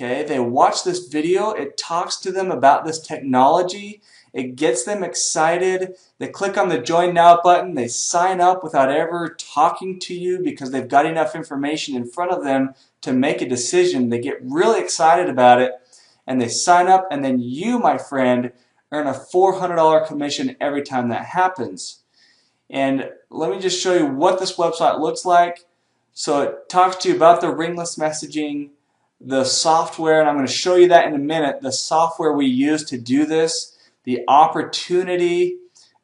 Okay, they watch this video, it talks to them about this technology, it gets them excited, they click on the Join Now button, they sign up without ever talking to you because they've got enough information in front of them to make a decision. They get really excited about it and they sign up, and then you, my friend, earn a $400 commission every time that happens. And let me just show you what this website looks like. So it talks to you about the ringless messaging, the software, and I'm going to show you that in a minute, the software we use to do this, the opportunity.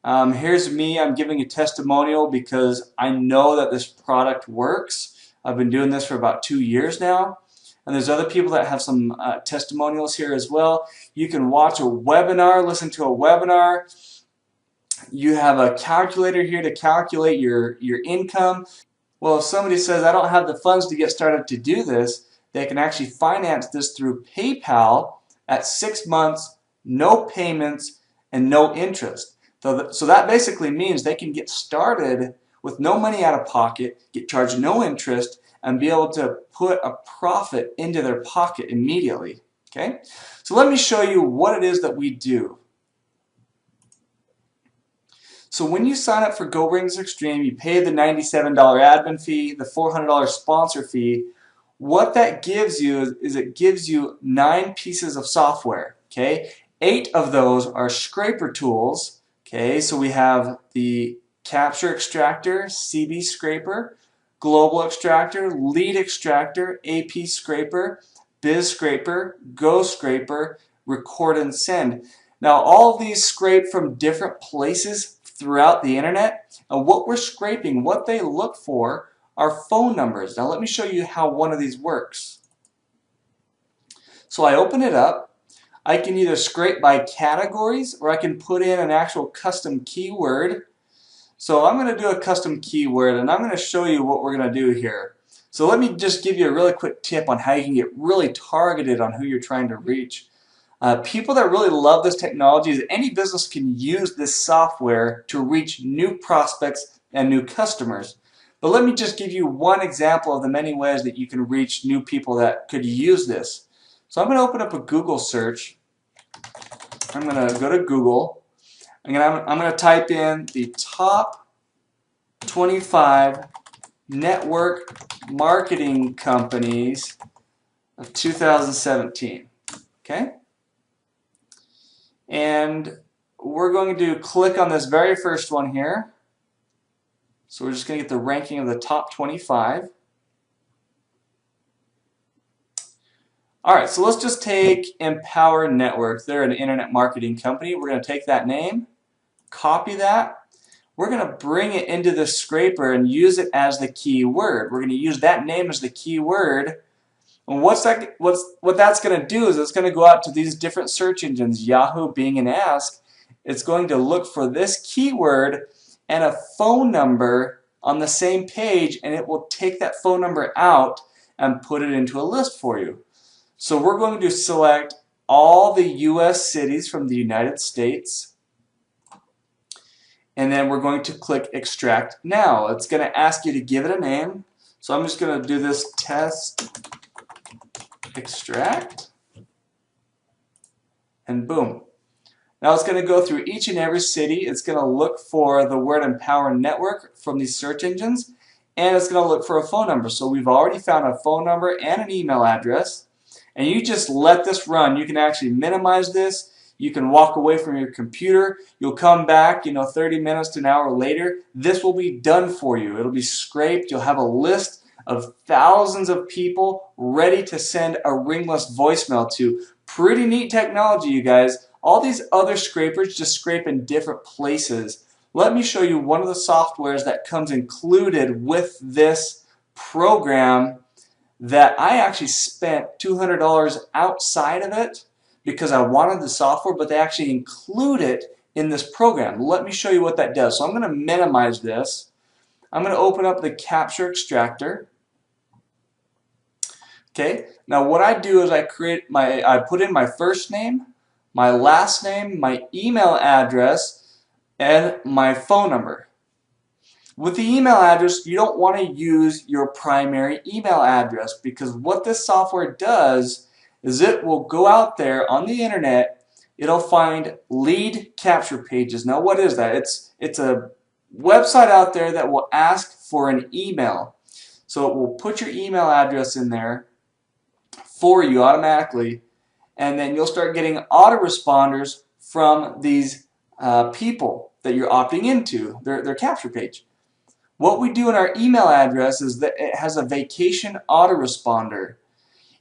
Here's me, I'm giving a testimonial because I know that this product works. I've been doing this for about 2 years now. And there's other people that have some testimonials here as well. You can watch a webinar, listen to a webinar. You have a calculator here to calculate your income. Well, if somebody says, I don't have the funds to get started to do this, they can actually finance this through PayPal at 6 months, no payments, and no interest. So that basically means they can get started with no money out of pocket, get charged no interest, and be able to put a profit into their pocket immediately. Okay? So let me show you what it is that we do. So when you sign up for Goringless Extreme, you pay the $97 admin fee, the $400 sponsor fee. What that gives you is it gives you 9 pieces of software. Okay, 8 of those are scraper tools. Okay, so we have the Capture Extractor, CB Scraper, Global Extractor, Lead Extractor, AP Scraper, Biz Scraper, Go Scraper, Record and Send. Now all of these scrape from different places throughout the internet, and what we're scraping, what they look for, are phone numbers. Now let me show you how one of these works. So I open it up. I can either scrape by categories or I can put in an actual custom keyword. So I'm going to do a custom keyword, and I'm going to show you what we're going to do here. So let me just give you a really quick tip on how you can get really targeted on who you're trying to reach. People that really love this technology, is any business can use this software to reach new prospects and new customers. But let me just give you one example of the many ways that you can reach new people that could use this. So I'm going to open up a Google search. I'm going to go to Google. I'm going to type in the top 25 network marketing companies of 2017. Okay? And we're going to click on this very first one here. So we're just going to get the ranking of the top 25. Alright, so let's just take Empower Networks. They're an internet marketing company. We're going to take that name, copy that. We're going to bring it into the scraper and use it as the keyword. We're going to use that name as the keyword. And what that's going to do is it's going to go out to these different search engines, Yahoo, Bing, and Ask. It's going to look for this keyword and a phone number on the same page, and it will take that phone number out and put it into a list for you. So we're going to select all the U.S. cities from the United States, and then we're going to click Extract Now. It's going to ask you to give it a name. So I'm just going to do this test extract, and boom. Now it's going to go through each and every city. It's going to look for the word Empower Network from these search engines, and it's going to look for a phone number. So we've already found a phone number and an email address, and you just let this run. You can actually minimize this. You can walk away from your computer. You'll come back, 30 minutes to an hour later. This will be done for you. It'll be scraped. You'll have a list of thousands of people ready to send a ringless voicemail to. Pretty neat technology, you guys. All these other scrapers just scrape in different places. Let me show you one of the softwares that comes included with this program that I actually spent $200 outside of it because I wanted the software, but they actually include it in this program. Let me show you what that does. So I'm going to minimize this. I'm going to open up the Capture Extractor. Okay, now what I do is I put in my first name, my last name, my email address, and my phone number. With the email address, you don't want to use your primary email address because what this software does is it will go out there on the internet, it'll find lead capture pages. Now what is that? It's a website out there that will ask for an email. So it will put your email address in there for you automatically, and then you'll start getting autoresponders from these people that you're opting into, their capture page. What we do in our email address is that it has a vacation autoresponder,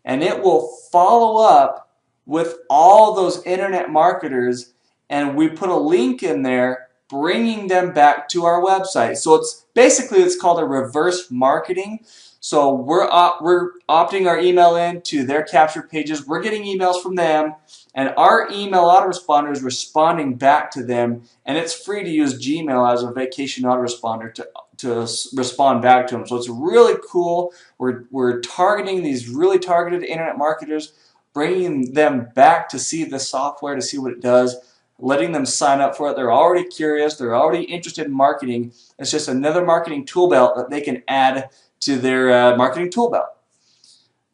and it will follow up with all those internet marketers, and we put a link in there bringing them back to our website. So it's called a reverse marketing. So we're opting our email into their capture pages. We're getting emails from them, and our email autoresponder is responding back to them, and it's free to use Gmail as a vacation autoresponder to respond back to them. So it's really cool. We're targeting these really targeted internet marketers, bringing them back to see the software, to see what it does, letting them sign up for it. They're already curious. They're already interested in marketing. It's just another marketing tool belt that they can add to their marketing tool belt.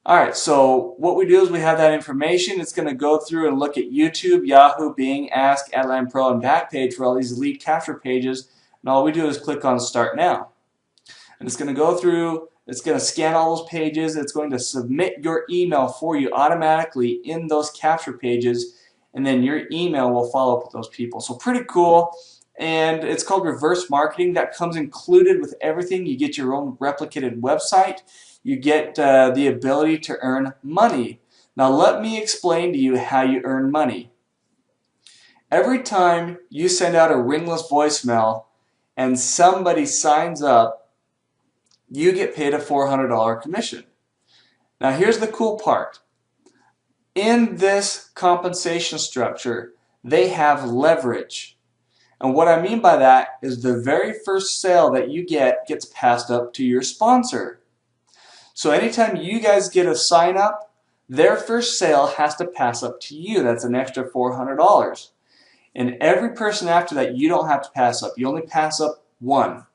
All right, so what we do is we have that information. It's going to go through and look at YouTube, Yahoo, Bing, Ask, Adline Pro, and Backpage for all these lead capture pages. And all we do is click on Start Now. And it's going to go through, it's going to scan all those pages. It's going to submit your email for you automatically in those capture pages. And then your email will follow up with those people. So pretty cool. And it's called reverse marketing. That comes included with everything. You get your own replicated website. You get the ability to earn money. Now let me explain to you how you earn money. Every time you send out a ringless voicemail and somebody signs up, you get paid a $400 commission. Now here's the cool part. In this compensation structure, they have leverage. And what I mean by that is the very first sale that you get gets passed up to your sponsor. So anytime you guys get a sign up, their first sale has to pass up to you. That's an extra $400. And every person after that, you don't have to pass up. You only pass up one.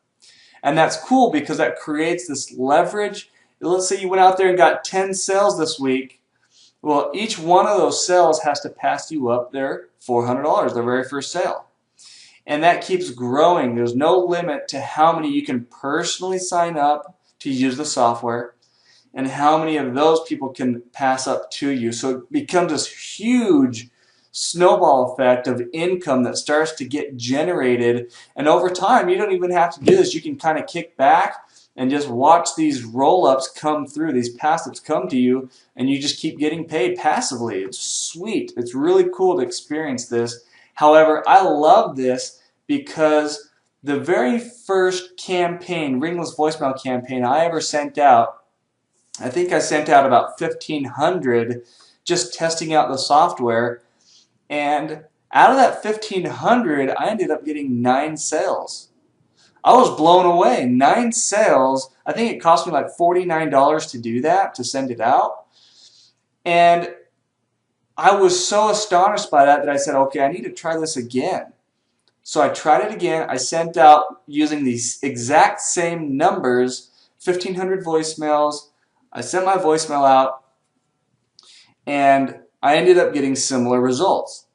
And that's cool because that creates this leverage. Let's say you went out there and got 10 sales this week. Well, each one of those sales has to pass you up their $400, their very first sale. And that keeps growing. There's no limit to how many you can personally sign up to use the software and how many of those people can pass up to you. So it becomes this huge snowball effect of income that starts to get generated. And over time, you don't even have to do this. You can kind of kick back and just watch these roll-ups come through, these passives come to you, and you just keep getting paid passively. It's sweet. It's really cool to experience this. However, I love this because the very first campaign, ringless voicemail campaign I ever sent out, I think I sent out about 1,500 just testing out the software, and out of that 1,500, I ended up getting 9 sales. I was blown away. 9 sales. I think it cost me like $49 to do that, to send it out. And I was so astonished by that I said, okay, I need to try this again. So I tried it again. I sent out using these exact same numbers, 1,500 voicemails. I sent my voicemail out, and I ended up getting similar results.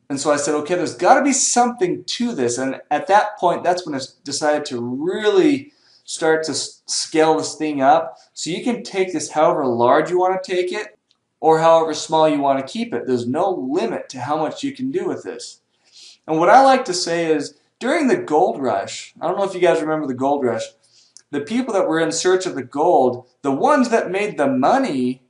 And so I said, okay, there's got to be something to this. And at that point, that's when I decided to really start to scale this thing up. So you can take this however large you want to take it, or however small you want to keep it. There's no limit to how much you can do with this. And what I like to say is, during the gold rush, I don't know if you guys remember the gold rush, the people that were in search of the gold, the ones that made the money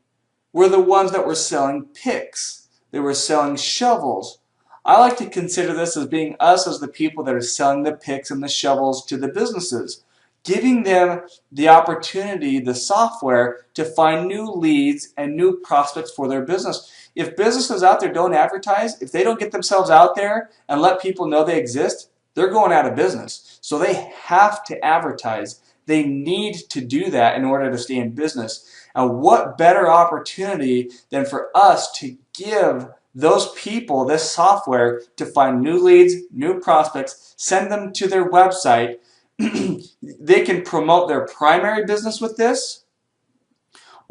were the ones that were selling picks. They were selling shovels. I like to consider this as being us as the people that are selling the picks and the shovels to the businesses, giving them the opportunity, the software, to find new leads and new prospects for their business. If businesses out there don't advertise, if they don't get themselves out there and let people know they exist, they're going out of business. So they have to advertise. They need to do that in order to stay in business. And what better opportunity than for us to give those people this software to find new leads, new prospects, send them to their website. They can promote their primary business with this,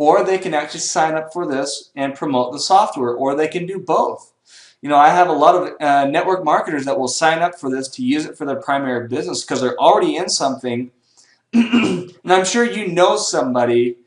or they can actually sign up for this and promote the software, or they can do both. You know, I have a lot of network marketers that will sign up for this to use it for their primary business because they're already in something. And I'm sure you know somebody,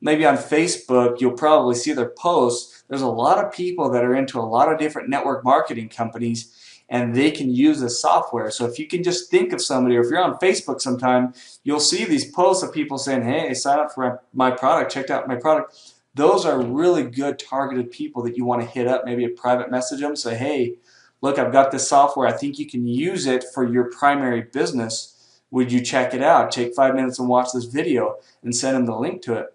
maybe on Facebook, you'll probably see their posts. There's a lot of people that are into a lot of different network marketing companies, and they can use this software. So if you can just think of somebody, or if you're on Facebook sometime, you'll see these posts of people saying, hey, sign up for my product, check out my product. Those are really good targeted people that you want to hit up, maybe a private message them, say, hey, look, I've got this software. I think you can use it for your primary business. Would you check it out? Take 5 minutes and watch this video, and send them the link to it.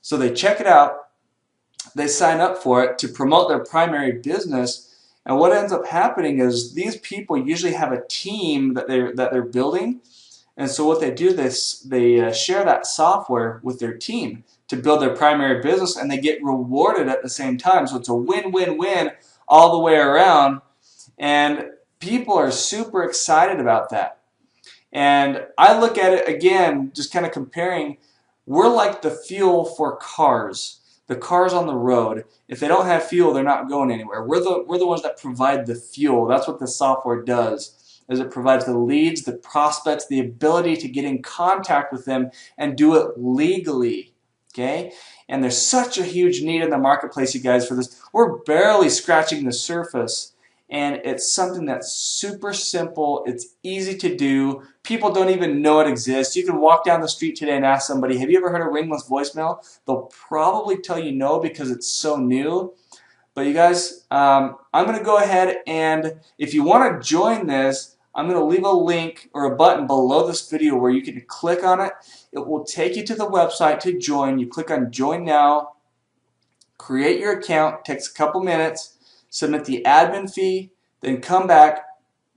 So they check it out, they sign up for it to promote their primary business, and what ends up happening is these people usually have a team that they're building, and so what they do is they share that software with their team to build their primary business, and they get rewarded at the same time. So it's a win-win-win all the way around, and people are super excited about that. And I look at it again, just kind of comparing, we're like the fuel for cars. The cars on the road, if they don't have fuel, they're not going anywhere. We're the ones that provide the fuel. That's what the software does, is it provides the leads, the prospects, the ability to get in contact with them and do it legally. Okay? And there's such a huge need in the marketplace, you guys, for this. We're barely scratching the surface. And it's something that's super simple. It's easy to do. People don't even know it exists. You can walk down the street today and ask somebody, have you ever heard of Ringless voicemail? They'll probably tell you no because it's so new. But you guys, I'm going to go ahead, and if you want to join this, I'm going to leave a link or a button below this video where you can click on it. It will take you to the website to join. You click on Join Now, create your account. It takes a couple minutes. Submit the admin fee, then come back,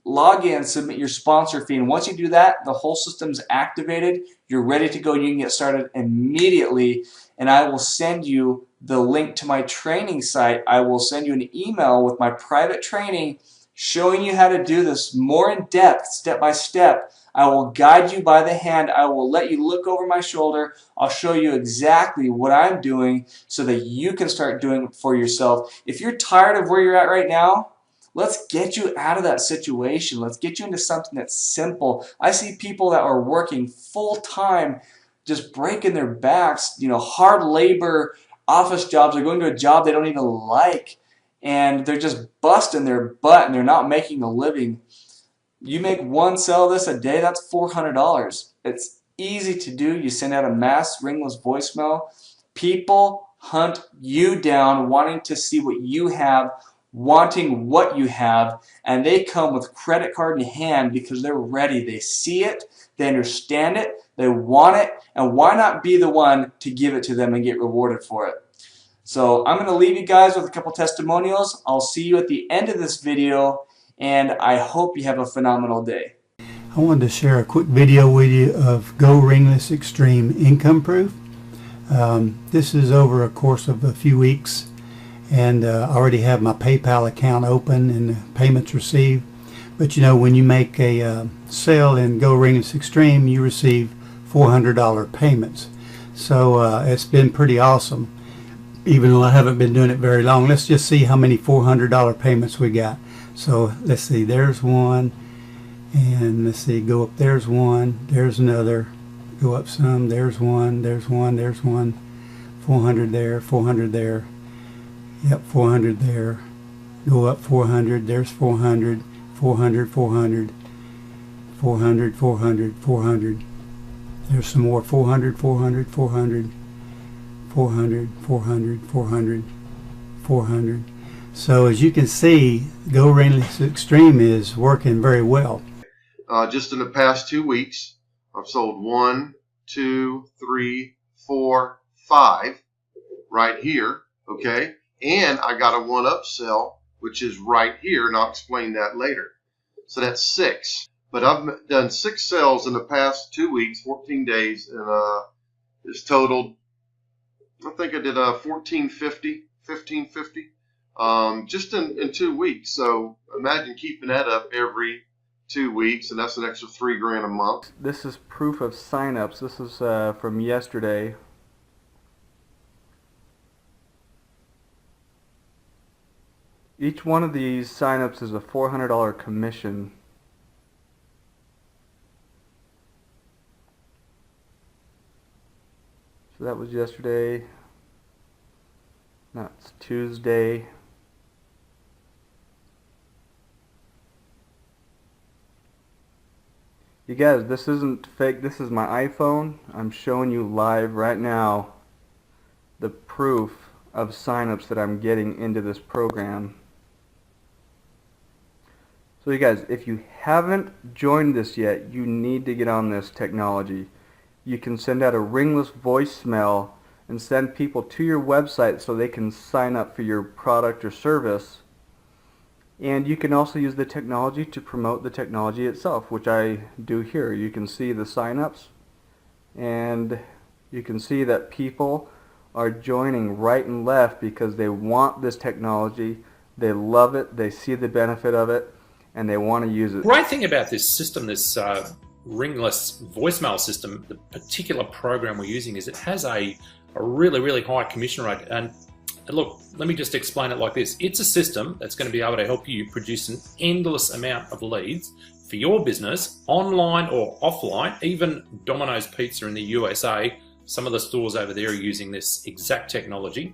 log in, submit your sponsor fee, and once you do that, the whole system's activated. You're ready to go. You can get started immediately, and I will send you the link to my training site. I will send you an email with my private training showing you how to do this more in depth, step by step. I will guide you by the hand. I will let you look over my shoulder. I'll show you exactly what I'm doing so that you can start doing it for yourself. If you're tired of where you're at right now, let's get you out of that situation. Let's get you into something that's simple. I see people that are working full-time, just breaking their backs, you know, hard labor, office jobs. They're going to a job they don't even like, and they're just busting their butt, and they're not making a living. You make one sale of this a day, that's $400. It's easy to do. You send out a mass ringless voicemail. People hunt you down wanting to see what you have, wanting what you have, and they come with credit card in hand because they're ready. They see it, they understand it, they want it, and why not be the one to give it to them and get rewarded for it? So I'm going to leave you guys with a couple testimonials. I'll see you at the end of this video, and I hope you have a phenomenal day. I wanted to share a quick video with you of Goringless Extreme Income Proof. This is over a course of a few weeks, and I already have my PayPal account open and the payments received. But you know, when you make a sale in Goringless Extreme, you receive $400 payments. So it's been pretty awesome, even though I haven't been doing it very long. Let's just see how many $400 payments we got. So let's see, there's one, and let's see, go up, there's one, there's another, go up some, there's one, there's one, there's one, 400 there, 400 there, yep, 400 there, go up 400, there's 400, 400, 400, 400, 400, 400, there's some more, 400, 400, 400, 400, 400, 400, 400. So as you can see, Goringless Extreme is working very well. Just in the past 2 weeks, I've sold 1, 2, 3, 4, 5 right here, okay? And I got a one-up sell, which is right here, and I'll explain that later. So that's 6. But I've done 6 sales in the past 2 weeks, 14 days, and it's totaled, I think I did $1,450, $1,550, just in 2 weeks. So imagine keeping that up every 2 weeks, and that's an extra $3 grand a month. This is proof of signups. This is from yesterday. Each one of these signups is a $400 commission. So that was yesterday. Now it's Tuesday. You guys, this isn't fake. This is my iPhone. I'm showing you live right now the proof of signups that I'm getting into this program. So you guys, if you haven't joined this yet, you need to get on this technology. You can send out a ringless voicemail and send people to your website so they can sign up for your product or service. And you can also use the technology to promote the technology itself, which I do here. You can see the signups, and you can see that people are joining right and left because they want this technology, they love it, they see the benefit of it, and they want to use it. Great thing about this system, this ringless voicemail system, the particular program we're using, is it has a really high commission rate. And look, let me just explain it like this. It's a system that's going to be able to help you produce an endless amount of leads for your business, online or offline. Even Domino's Pizza in the USA, some of the stores over there are using this exact technology.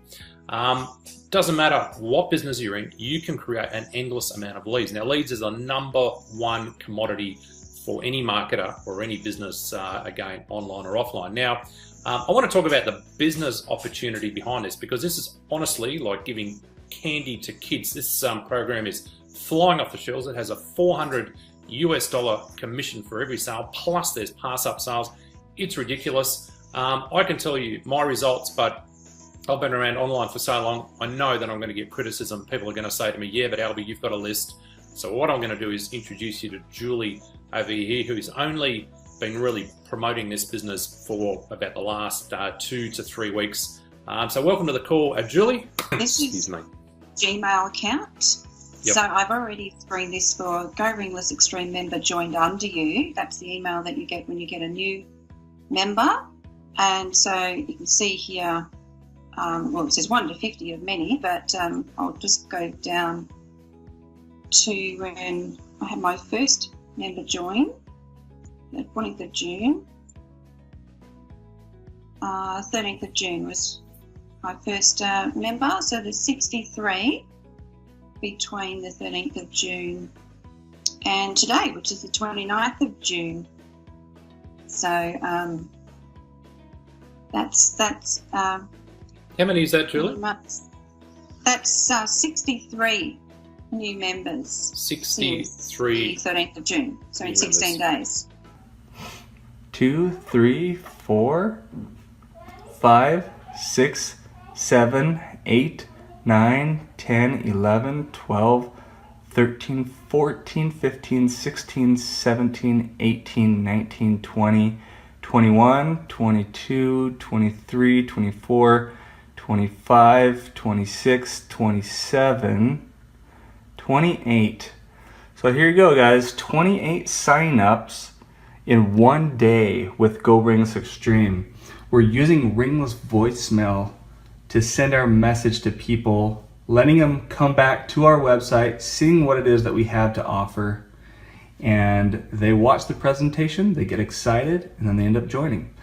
Doesn't matter what business you're in, you can create an endless amount of leads. Now, leads is the #1 commodity for any marketer or any business, again, online or offline. Now, I want to talk about the business opportunity behind this, because this is honestly like giving candy to kids. This program is flying off the shelves. It has a $400 US commission for every sale, plus there's pass-up sales. It's ridiculous. I can tell you my results, but I've been around online for so long, I know that I'm going to get criticism. People are going to say to me, yeah, but Albie, you've got a list. So what I'm going to do is introduce you to Julie over here, who's only been really promoting this business for about the last 2 to 3 weeks. So welcome to the call, Julie. This is Gmail account. Yep. So I've already screened this for Goringless Extreme member joined under you. That's the email that you get when you get a new member. And so you can see here, well, it says 1 to 50 of many, but I'll just go down to when I had my first member join, the 14th of June. 13th of June was my first member, so there's 63 between the 13th of June and today, which is the 29th of June. So that's how many is that, Julie? That's 63 new members. 63. Since the 13th of June, so in 16 days. 2, 3, 4, 5, 6, 7, 8, 9, 10, 11, 12, 13, 14, 15, 16, 17, 18, 19, 20, 21, 22, 23, 24, 25, 26, 27, 28. So here you go, guys. 28 signups in 1 day with Goringless Extreme. We're using ringless voicemail to send our message to people, letting them come back to our website, seeing what it is that we have to offer, and they watch the presentation, they get excited, and then they end up joining.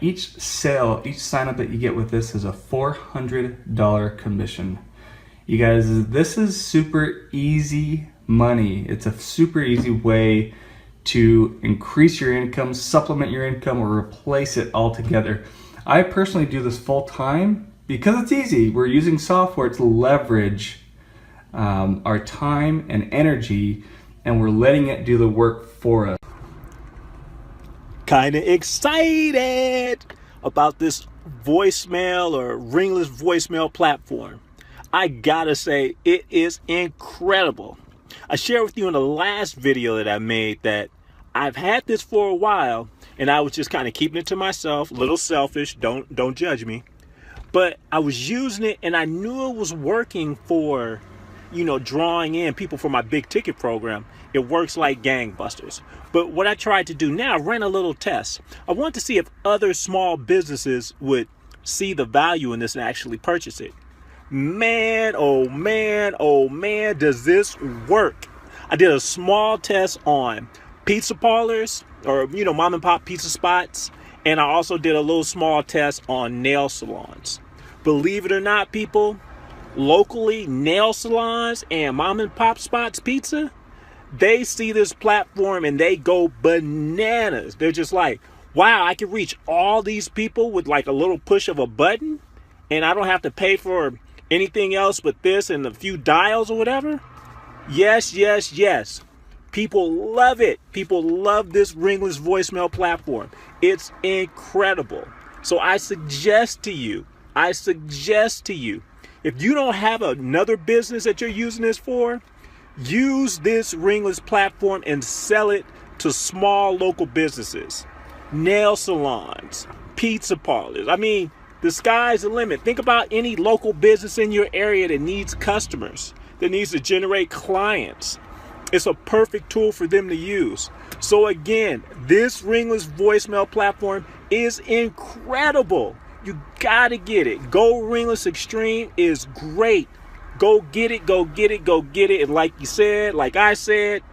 Each sale, each sign up that you get with this is a $400 commission. You guys, this is super easy money. It's a super easy way to increase your income, supplement your income, or replace it altogether. I personally do this full time because it's easy. We're using software to leverage our time and energy, and we're letting it do the work for us. Kind of excited about this voicemail or ringless voicemail platform. I gotta say, it is incredible. I shared with you in the last video that I made that I've had this for a while, and I was just kind of keeping it to myself, a little selfish, don't judge me. But I was using it, and I knew it was working for, drawing in people for my big ticket program. It works like gangbusters. But what I tried to do now, I ran a little test. I want to see if other small businesses would see the value in this and actually purchase it. Man, oh man, oh man, does this work? I did a small test on pizza parlors, or mom and pop pizza spots, and I also did a little small test on nail salons. Believe it or not, people, locally, nail salons and mom and pop spots pizza, they see this platform and they go bananas. They're just like, wow, I can reach all these people with like a little push of a button, and I don't have to pay for anything else but this and a few dials or whatever. Yes, yes, yes. People love it. People love this Ringless voicemail platform. It's incredible. So I suggest to you, if you don't have another business that you're using this for, use this Ringless platform and sell it to small local businesses, nail salons, pizza parlors. I mean, the sky's the limit. Think about any local business in your area that needs customers, that needs to generate clients. It's a perfect tool for them to use. So again, this Ringless voicemail platform is incredible. You gotta get it. Go Ringless Extreme is great. Go get it, go get it, go get it. And like I said,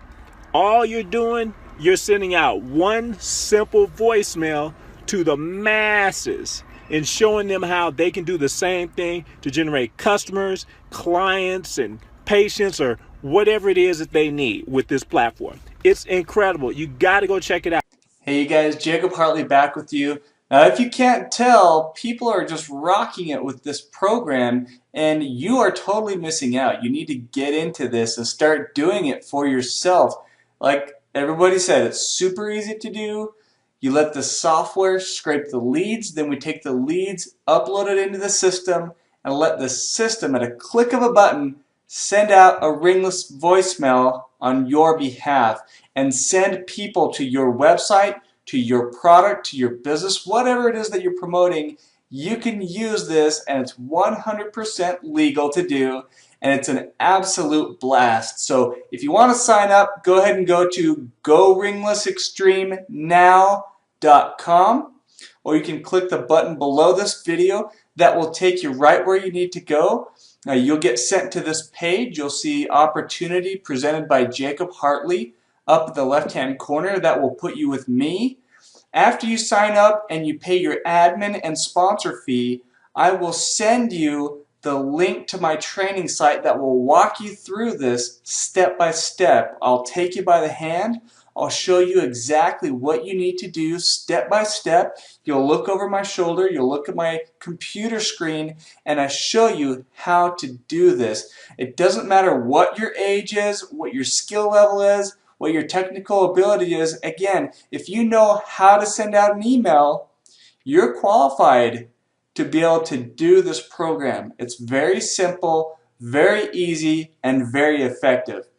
all you're doing, you're sending out one simple voicemail to the masses and showing them how they can do the same thing to generate customers, clients, and patients, or whatever it is that they need with this platform. It's incredible. You got to go check it out. Hey you guys, Jacob Hartley back with you. Now if you can't tell, people are just rocking it with this program and you are totally missing out. You need to get into this and start doing it for yourself. Like everybody said, it's super easy to do. You let the software scrape the leads, then we take the leads, upload it into the system, and let the system at a click of a button send out a Ringless voicemail on your behalf and send people to your website, to your product, to your business, whatever it is that you're promoting. You can use this and it's 100% legal to do and it's an absolute blast. So if you want to sign up, go ahead and go to goringlessextremenow.com, or you can click the button below this video that will take you right where you need to go. You'll get sent to this page. You'll see opportunity presented by Jacob Hartley up at the left-hand corner. That will put you with me. After you sign up and you pay your admin and sponsor fee, I will send you the link to my training site that will walk you through this step by step. I'll take you by the hand. I'll show you exactly what you need to do step by step. You'll look over my shoulder, you'll look at my computer screen, and I show you how to do this. It doesn't matter what your age is, what your skill level is, what your technical ability is. Again, if you know how to send out an email, you're qualified to be able to do this program. It's very simple, very easy, and very effective.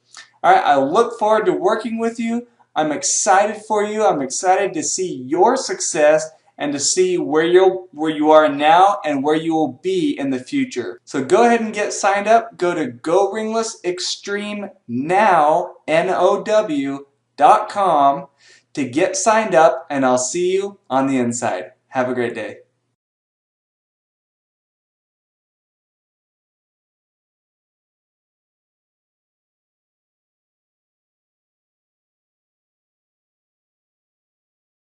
All right, I look forward to working with you. I'm excited for you. I'm excited to see your success and to see where you are now and where you will be in the future. So go ahead and get signed up. Go to goringlessextremenow.com to get signed up, and I'll see you on the inside. Have a great day.